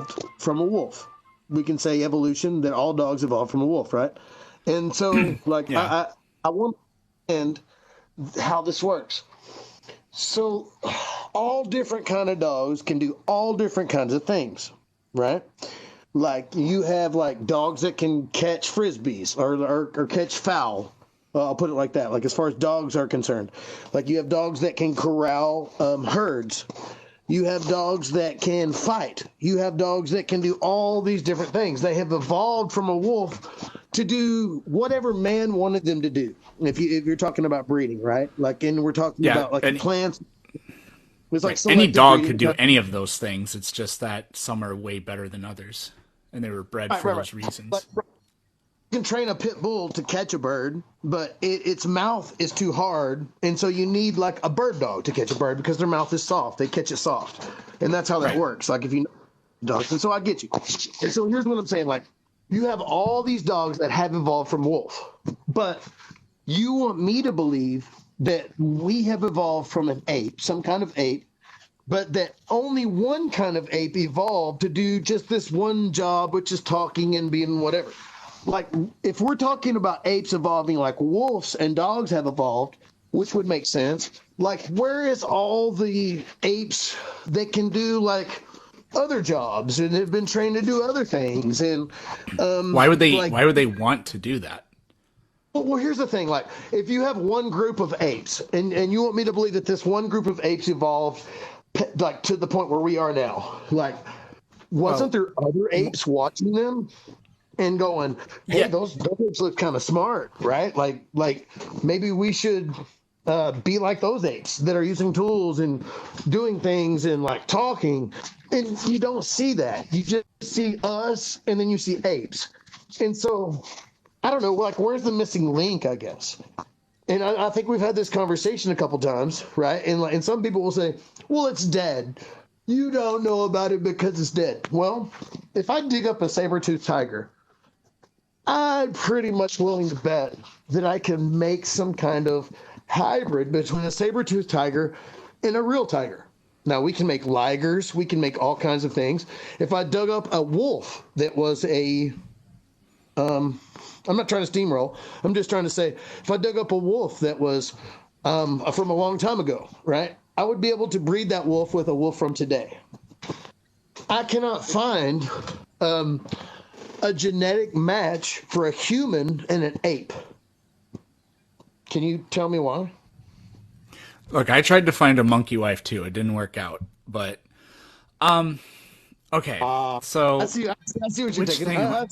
evolved from a wolf. We can say evolution that all dogs evolved from a wolf, right? And so, like, Yeah. I want to understand how this works. So, all different kind of dogs can do all different kinds of things, right? Like you have like dogs that can catch frisbees or catch fowl. I'll put it like that. Like as far as dogs are concerned, like you have dogs that can corral herds. You have dogs that can fight. You have dogs that can do all these different things. They have evolved from a wolf to do whatever man wanted them to do. If you're talking about breeding, right? Like, and we're talking Yeah. about like plants. It's like Any selective dog breeding. could do any of those things. It's just that some are way better than others, and they were bred for those reasons. Like, you can train a pit bull to catch a bird, but its mouth is too hard, and so you need like a bird dog to catch a bird because their mouth is soft. They catch it soft, and that's how that works. Like if you know dogs, and so I get you. And so here's what I'm saying: like you have all these dogs that have evolved from wolf, but you want me to believe that we have evolved from an ape, some kind of ape, but that only one kind of ape evolved to do just this one job, which is talking and being whatever. Like, if we're talking about apes evolving like wolves and dogs have evolved, which would make sense, like, where is all the apes that can do, like, other jobs and have been trained to do other things? And why would they want to do that? Well, here's the thing. Like, if you have one group of apes, and you want me to believe that this one group of apes evolved, like, to the point where we are now, like, wasn't there other apes watching them and going, hey, those apes look kind of smart, right? Like maybe we should be like those apes that are using tools and doing things and, like, talking. And you don't see that. You just see us, and then you see apes. And so I don't know, like, where's the missing link, I guess? And I think we've had this conversation a couple times, right? And some people will say, well, it's dead. You don't know about it because it's dead. Well, if I dig up a saber-toothed tiger, I'm pretty much willing to bet that I can make some kind of hybrid between a saber-toothed tiger and a real tiger. Now, we can make ligers. We can make all kinds of things. If I dug up a wolf that was I'm not trying to steamroll. I'm just trying to say, if I dug up a wolf that was from a long time ago, right, I would be able to breed that wolf with a wolf from today. I cannot find a genetic match for a human and an ape. Can you tell me why? Look, I tried to find a monkey wife too. It didn't work out, but okay. So I see what you're thinking.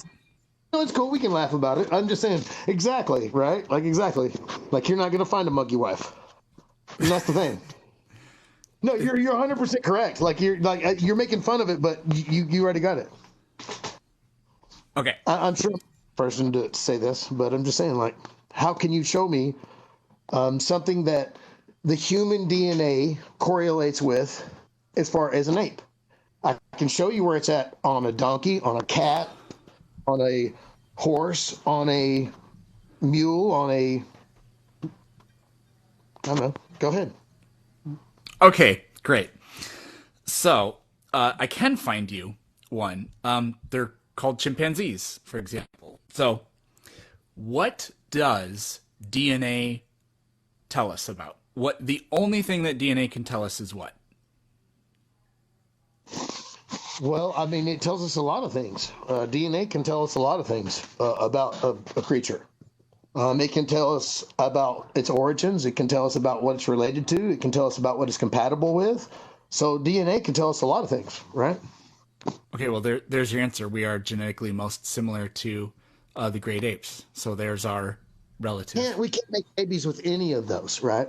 No, it's cool. We can laugh about it. I'm just saying, exactly, right? Like, exactly. Like, you're not going to find a monkey wife. And that's the thing. No, you're 100% correct. Like, you're making fun of it, but you already got it. Okay. I'm sure I'm the person to say this, but I'm just saying, like, how can you show me something that the human DNA correlates with as far as an ape? I can show you where it's at on a donkey, on a cat, on a horse, on a mule, on a... I don't know. Go ahead. Okay, great. So, I can find you one. They're called chimpanzees, for example. So, what does DNA tell us about? What the only thing that DNA can tell us is what? Well, I mean, it tells us a lot of things. DNA can tell us a lot of things about a creature. It can tell us about its origins. It can tell us about what it's related to. It can tell us about what it's compatible with. So DNA can tell us a lot of things, right? Okay, well, there's your answer. We are genetically most similar to the great apes. So there's our relative. We can't make babies with any of those, right?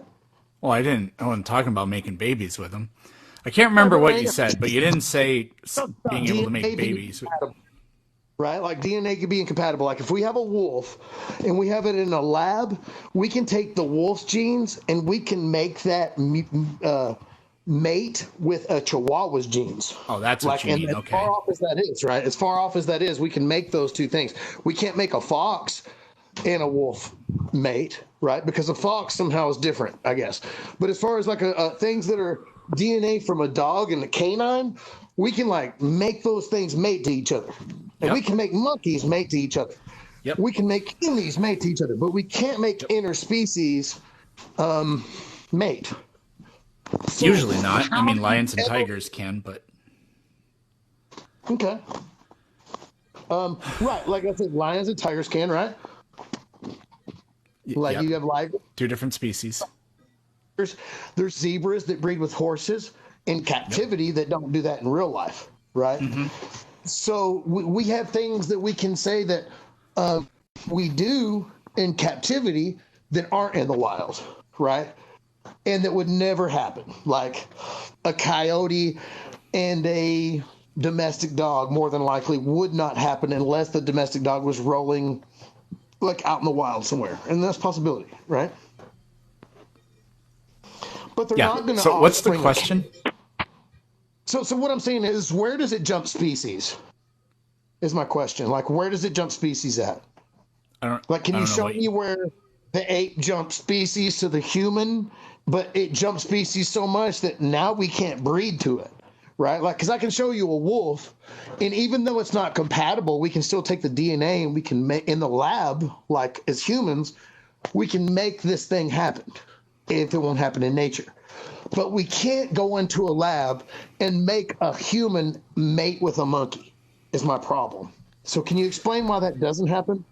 Well, I wasn't talking about making babies with them. I can't remember what you said, but you didn't say being able to make babies. Right? Like DNA could be incompatible. Like if we have a wolf and we have it in a lab, we can take the wolf's genes and we can make that mate with a Chihuahua's genes. Oh, that's what you mean. Okay. As far off as that is, right? As far off as that is, we can make those two things. We can't make a fox and a wolf mate, right? Because a fox somehow is different, I guess. But as far as like things that are DNA from a dog and a canine, we can like make those things mate to each other. And we can make monkeys mate to each other. Yep. We can make humans mate to each other, but we can't make interspecies mate. So, usually not. I mean, lions and tigers can, but okay. Right, like I said, lions and tigers can, right? Like yep. you have like 2 different species. there's zebras that breed with horses in captivity that don't do that in real life, right? So we have things that we can say that we do in captivity that aren't in the wild, right? And that would never happen. Like a coyote and a domestic dog more than likely would not happen unless the domestic dog was rolling like out in the wild somewhere. And that's a possibility, right? But they're not going to. So what's the question? So what I'm saying is, where does it jump species? Is my question. Like, where does it jump species at? Can you show me where the ape jumped species to the human, but it jumped species so much that now we can't breed to it, right? Like, because I can show you a wolf, and even though it's not compatible, we can still take the DNA and we can make in the lab, like as humans, we can make this thing happen if it won't happen in nature. But we can't go into a lab and make a human mate with a monkey, is my problem. So can you explain why that doesn't happen?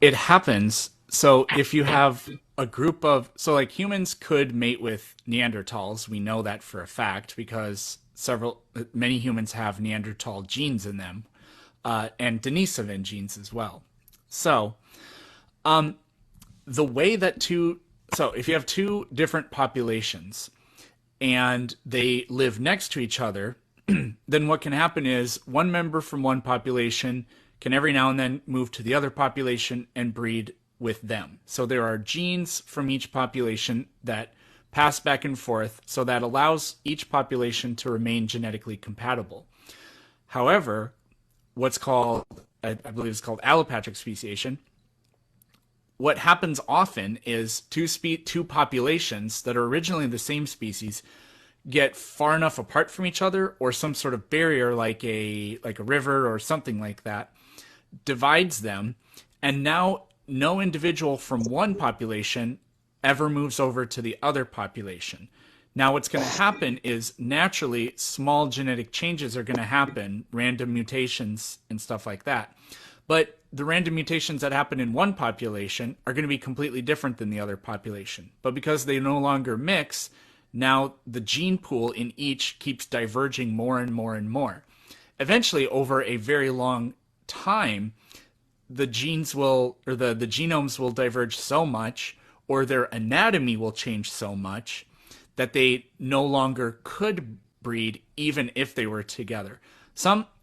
It happens. So if you have a group of, so like humans could mate with Neanderthals. We know that for a fact because many humans have Neanderthal genes in them, and Denisovan genes as well. So, the way that so if you have 2 different populations and they live next to each other, then what can happen is one member from one population can every now and then move to the other population and breed with them. So there are genes from each population that pass back and forth, so that allows each population to remain genetically compatible. However, what's called, I believe it's called allopatric speciation, what happens often is two populations that are originally the same species get far enough apart from each other, or some sort of barrier like a river or something like that divides them, and now no individual from one population ever moves over to the other population. Now what's going to happen is naturally small genetic changes are going to happen, random mutations and stuff like that. But the random mutations that happen in one population are going to be completely different than the other population. But because they no longer mix, now the gene pool in each keeps diverging more and more and more. Eventually, over a very long time, the genes will, or the genomes will diverge so much, or their anatomy will change so much, that they no longer could breed even if they were together.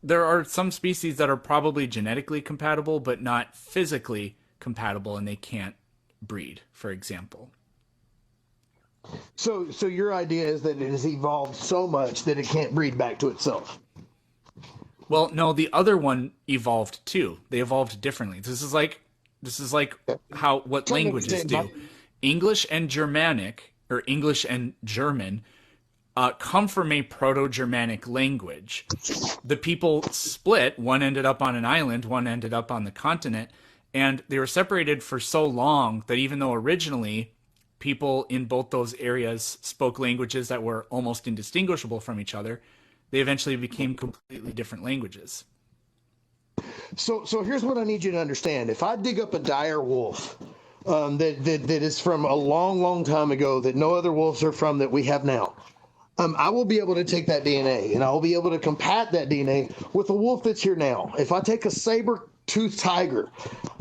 There are some species that are probably genetically compatible, but not physically compatible, and they can't breed, for example. So your idea is that it has evolved so much that it can't breed back to itself. Well, no, the other one evolved too. They evolved differently. This is like what languages do. English and Germanic, or English and German, come from a Proto-Germanic language. The people split. One ended up on an island, one ended up on the continent, and they were separated for so long that even though originally people in both those areas spoke languages that were almost indistinguishable from each other, they eventually became completely different languages. So here's what I need you to understand. If I dig up a dire wolf that is from a long, long time ago that no other wolves are from that we have now, I will be able to take that DNA and I'll be able to compat that DNA with a wolf that's here now. If I take a saber-toothed tiger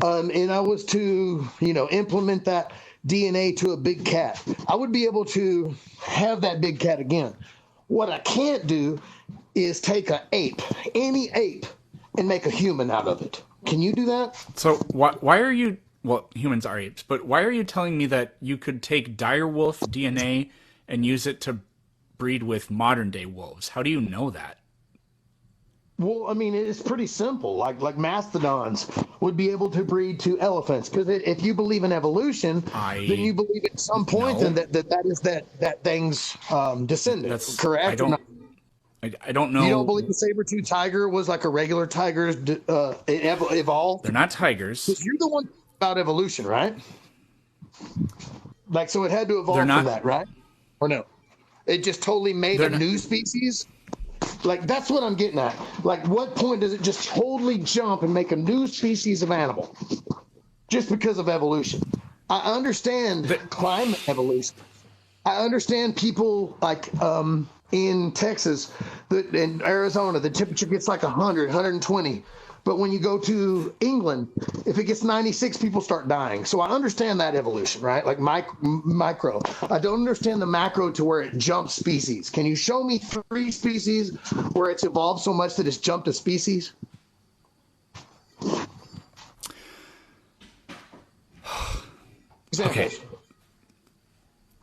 and I was to, implement that DNA to a big cat, I would be able to have that big cat again. What I can't do is take any ape, and make a human out of it. Can you do that? So why are you, well, humans are apes, but why are you telling me that you could take direwolf DNA and use it to breed with modern day wolves? How do you know that? Well, I mean, it's pretty simple. Like mastodons would be able to breed to elephants because if you believe in evolution, then I you believe at some point then no. that is that thing's descendant, That's I correct or not? don't I don't You don't believe know. the saber-tooth tiger was like a regular tiger evolved? They're not tigers. Because you're the one about evolution, right? Like, so it had to They're evolve from not. that, right? Or no? It just totally made a They're not. new species? Like, that's what I'm getting at. Like, what point does it just totally jump and make a new species of animal just because of evolution? I understand The, climate evolution. I understand people like in Texas, in Arizona, the temperature gets like 100, 120. But when you go to England, if it gets 96, people start dying. So I understand that evolution, right? Like micro. I don't understand the macro to where it jumps species. Can you show me 3 species where it's evolved so much that it's jumped a species? okay.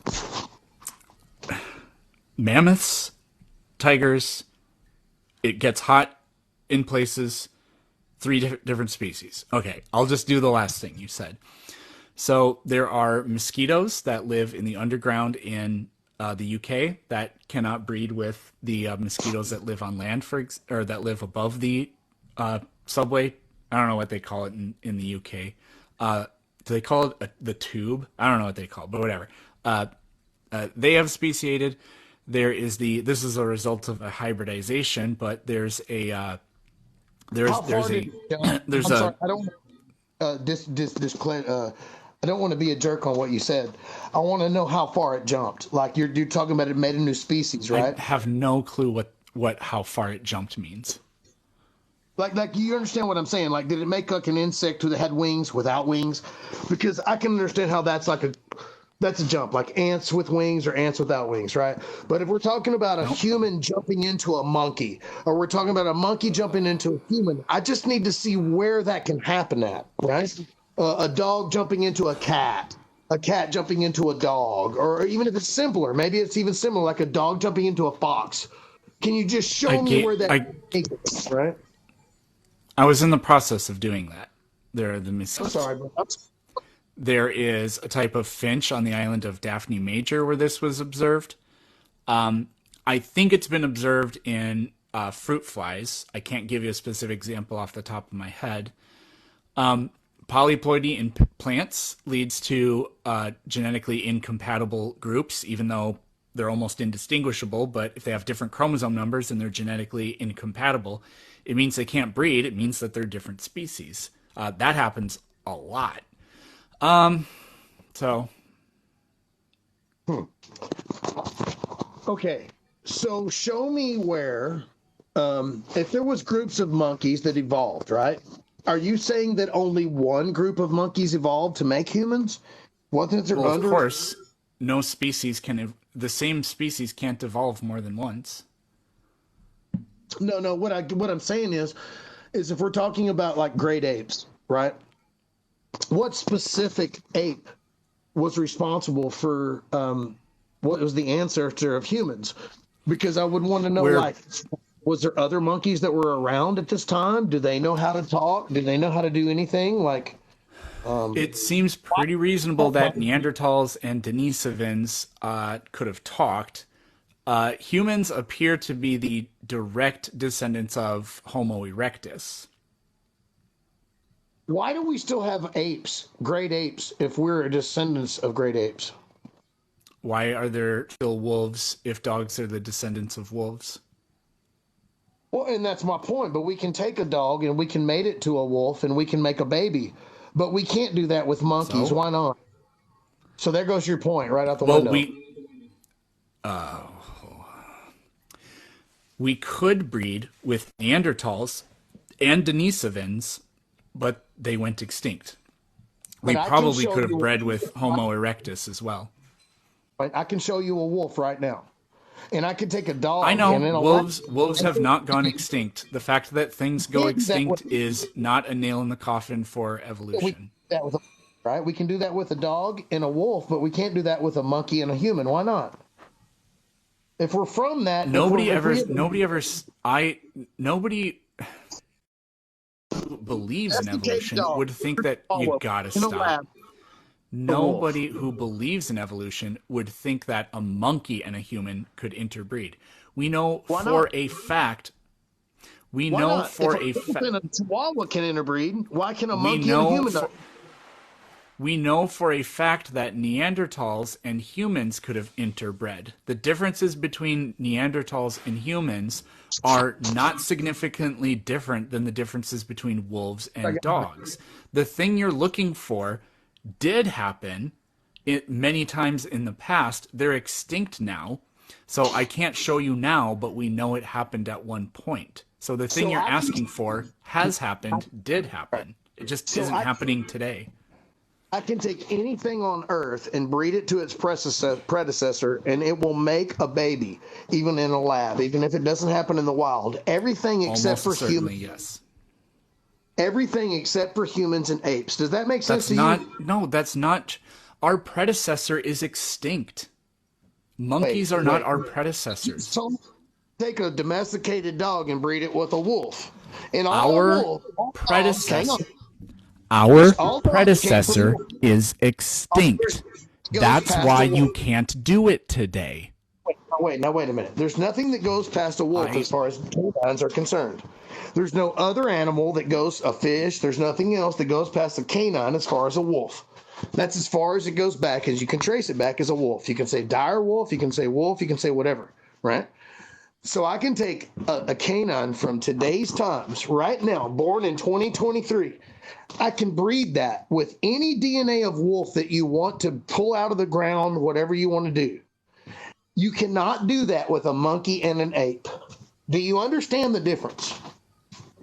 Examples. Mammoths, tigers. It gets hot in places. 3 different species. Okay, I'll just do the last thing you said. So there are mosquitoes that live in the underground in the UK that cannot breed with the mosquitoes that live on land, or that live above the subway. I don't know what they call it in the UK. Do they call it the tube? I don't know what they call it, but whatever. They have speciated. This is a result of a hybridization, but there's a How far did it jump? there's I'm sorry, a I don't I don't want to be a jerk on what you said. I want to know how far it jumped. Like you're talking about it made a new species, I right? have no clue what how far it jumped means. Like you understand what I'm saying? Like did it make like an insect who had wings without wings? Because I can understand how that's a jump, like ants with wings or ants without wings, right? But if we're talking about a Nope. human jumping into a monkey, or we're talking about a monkey jumping into a human, I just need to see where that can happen at, right? A dog jumping into a cat jumping into a dog, or even if it's simpler, maybe it's even similar, like a dog jumping into a fox. Can you just I show me get where that I is, right? I was in the process of doing that. There are the I'm mosquitoes. sorry, bro. There is a type of finch on the island of Daphne Major where this was observed. I think it's been observed in fruit flies. I can't give you a specific example off the top of my head. Polyploidy in plants leads to genetically incompatible groups, even though they're almost indistinguishable. But if they have different chromosome numbers and they're genetically incompatible, it means they can't breed. It means that they're different species. That happens a lot. So Okay, so show me where, if there was groups of monkeys that evolved, right? Are you saying that only one group of monkeys evolved to make humans? Wasn't there well, of under? course, no species can. The same species can't evolve more than once. No, no. What I'm saying is if we're talking about like great apes, right? What specific ape was responsible for what was the ancestor of humans? Because I would want to know, Where like, was there other monkeys that were around at this time? Do they know how to talk? Do they know how to do anything? Like, it seems pretty reasonable that Neanderthals and Denisovans could have talked. Humans appear to be the direct descendants of Homo erectus. why do we still have apes, great apes, if we're descendants of great apes? Why are there still wolves if dogs are the descendants of wolves? Well, and that's my point. But we can take a dog and we can mate it to a wolf and we can make a baby. But we can't do that with monkeys. So, Why not? So there goes your point right out the well, window. we could breed with Neanderthals and Denisovans, but they went extinct. We But I can probably show could have you, bred with Homo erectus as well. I can show you a wolf right now, and I could take a I dog know and in a wolves have not gone extinct. The fact that things go did that with extinct is not a nail in the coffin for we evolution. that with a, right. We can do that with a dog and a wolf, but we can't do that with a monkey and a human. Why not? If we're from that, if Nobody we're, if ever we, nobody ever I nobody who believes in Domesticated evolution dog would think that you gotta in a stop. lab. Nobody who believes in evolution would think that a monkey and a human could interbreed. We know Why for not? a fact. We Why know not? If for a a wolf fact. and a chihuahua can interbreed, why can a We monkey and a know human for, not? we know for a fact that Neanderthals and humans could have interbred. The differences between Neanderthals and humans are not significantly different than the differences between wolves and dogs. The thing you're looking for did happen many times in the past. They're extinct now. So I can't show you now, but we know it happened at one point. So the thing So you're I can, asking for has happened, did happen. It just so isn't happening today. I can take anything on Earth and breed it to its predecessor, and it will make a baby, even in a lab, even if it doesn't happen in the wild. Everything except Almost for certainly, humans. yes. Everything except for humans and apes. Does that make sense That's to not, you? no, that's not. Our predecessor is extinct. Monkeys are not Wait. our predecessors. So take a domesticated dog and breed it with a wolf. And all Our wolves, all dogs, hang on, predecessor, our all dogs came from predecessor wolves. is extinct. Goes That's past why a you wolf. can't do it today. Wait a minute. There's nothing that goes past a wolf I as far as canines are concerned. There's no other animal that goes, a fish, there's nothing else that goes past a canine as far as a wolf. That's as far as it goes back as you can trace it back as a wolf. You can say dire wolf, you can say wolf, you can say whatever, right? So I can take a canine from today's times, right now, born in 2023. I can breed that with any DNA of wolf that you want to pull out of the ground, whatever you want to do. You cannot do that with a monkey and an ape. Do you understand the difference?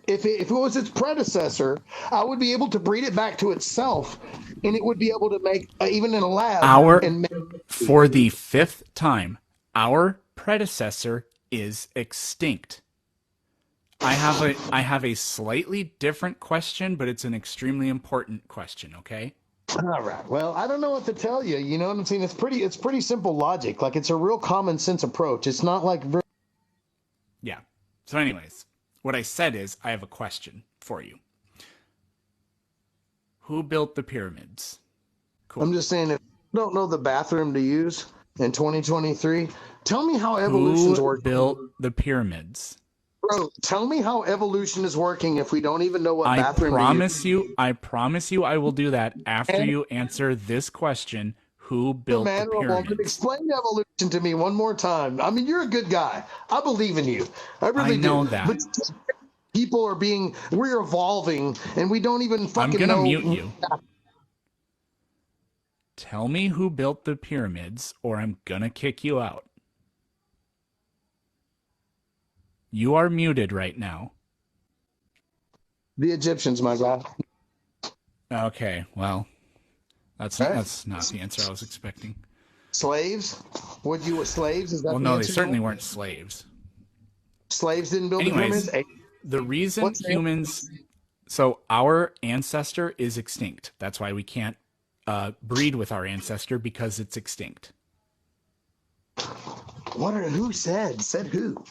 If it was its predecessor, I would be able to breed it back to itself, and it would be able to make, even in a lab, our and make. for the fifth time, our predecessor is extinct. I have a slightly different question, but it's an extremely important question, okay? All right. Well, I don't know what to tell you. You know what I'm saying? It's pretty simple logic. Like it's a real common sense approach. It's not like Yeah. So anyways, what I said is I have a question for you. Who built the pyramids? Cool. I'm just saying if you don't know the bathroom to use in 2023, tell me how evolution's Who working. built the pyramids? Bro, tell me how evolution is working if we don't even know what I bathroom promise you I will do that after And- you answer this question. Who to built use. Man the or woman, pyramids? explain evolution to me one more time. I mean, you're a good guy. I believe in you. I really I know do. that. But people are we're evolving, and we don't even I'm fucking gonna know. mute you. Tell me who built the pyramids, or I'm gonna kick you out. You are muted right now. The Egyptians, my guy. Okay, well, that's Right. that's not the answer I was expecting. Slaves? Would you with slaves? Is that Well, the no, they answer? certainly weren't slaves. Slaves didn't build Anyways, the pyramids. The reason What's the- humans, so our ancestor is extinct. That's why we can't breed with our ancestor, because it's extinct. Who said? Said who?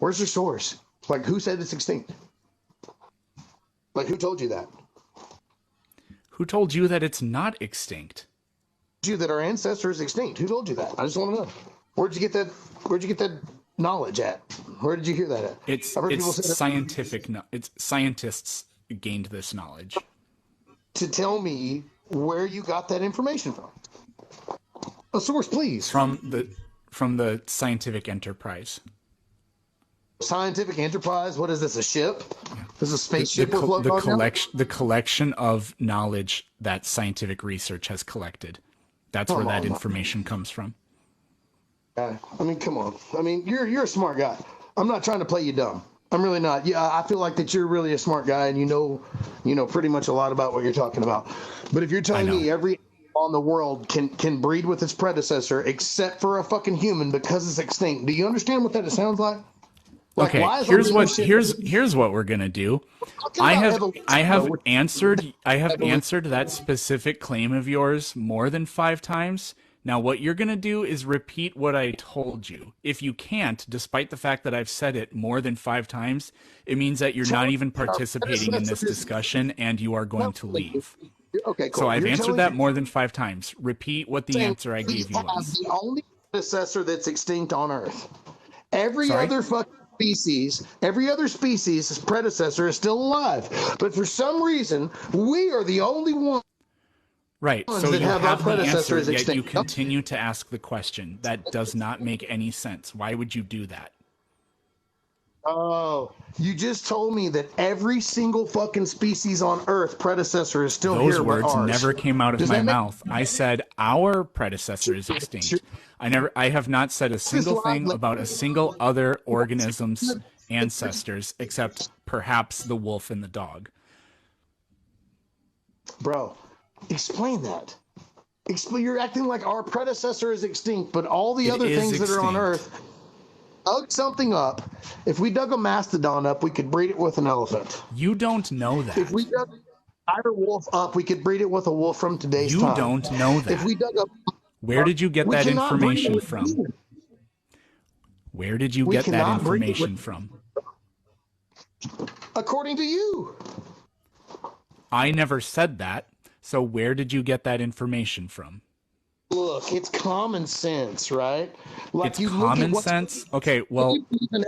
Where's your source? Like who said it's extinct? Like who told you that? Who told you that it's not extinct? You that our ancestor is extinct. Who told you that? I just want to know. Where'd you get that knowledge at? Where did you hear that at? It's I've heard people say that. scientific. It's scientists gained this knowledge. To tell me where you got that information from. A source, please. From the scientific enterprise. Scientific enterprise. What is this? A ship? This is a The, spaceship co- we're floating the on now? collection of knowledge that scientific research has collected. That's where that information comes from. I mean, come on. I mean, you're a smart guy. I'm not trying to play you dumb. I'm really not. Yeah, I feel like that you're really a smart guy, and you know pretty much a lot about what you're talking about. But if you're telling me every on the world can breed with its predecessor except for a fucking human because it's extinct, do you understand what that sounds like? Like, Okay, why is here's all what this shit- here's what we're gonna do. Talking I about have evolution, I have bro. answered Evolution. that specific claim of yours more than 5 times. Now, what you're going to do is repeat what I told you. If you can't, despite the fact that I've said it more than 5 times, it means that you're not even participating in this discussion and you are going to leave. Okay, cool. So I've answered that more than 5 times. Repeat what the answer I gave you was. The only predecessor that's extinct on Earth. Every other fucking species, every other species' predecessor is still alive. But for some reason, we are the only one. Right, so you have have the answer, predecessors yet you extinct. continue to ask the question. That does not make any sense. Why would you do that? Oh, you just told me that every single fucking species on Earth predecessor is still Those here. words but ours. never came out of Does my that make- mouth. I said our predecessor is extinct. I have not said a single thing about a single other organism's ancestors except perhaps the wolf and the dog. Bro, explain that. You're acting like our predecessor is extinct, but all the other is things that are on extinct. Earth. Dug something up. If we dug a mastodon up, we could breed it with an elephant. You don't know that. If we dug a dire wolf up, we could breed it with a wolf from today's You time. don't know that. If we dug up, Where did you get we that cannot breed it information with from? either. Where did you We get that cannot breed it information with- from? According to you. I never said that. So where did you get that information from? Look, it's common sense, right? Like It's you look at common what's- sense. Okay, well,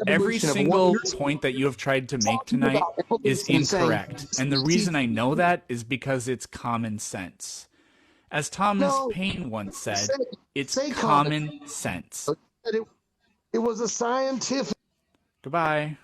every evolution of single what you're point that you have tried to make talking tonight about is evolution and saying incorrect. And the reason I know that is because it's common sense. As Thomas No. Paine once said, it's say common sense. It was a scientific. Goodbye.